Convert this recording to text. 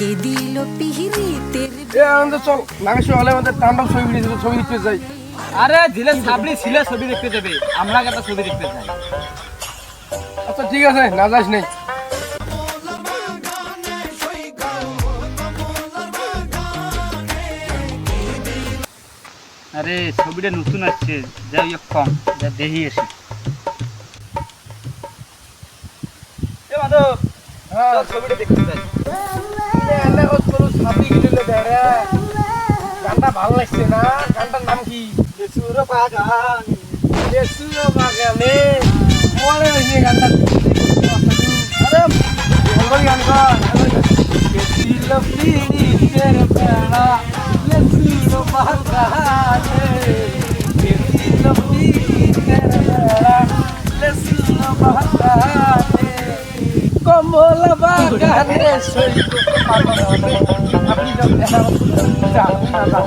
কে দিল পিহিরিতের এ আনন্দ চল নাগেশ্বর হলে আমাদের তাণ্ডব ছবি দিয়েছিল ছবি দেখতে যাই। আরে ঝিলে সাবলি ছিলে ছবি দেখতে যাবে, আমরা একটা ছবি দেখতে যাই। আচ্ছা ঠিক আছে, না যাস নেই। আরে ছবিটা নতুন আসছে, যাই হোক কম যা দেখি এসি। এ মাধব, হ্যাঁ ছবিটা দেখতে যাই। এলে ও তোর ছাতি গিলে দেরে গানটা ভালো লাগছে না? গানটার নাম কি? সুর বাগান লেসুর বাগানে মনে হয়েছে গানটা। আরে বলবি গান কর। ছিল পিড়িতের বেড়া লেসুর বাগানে, ছিল পিড়িতের বেড়া লেসুর বাগানে, কমল বাগানে সইব। আপনি যখন জানেন না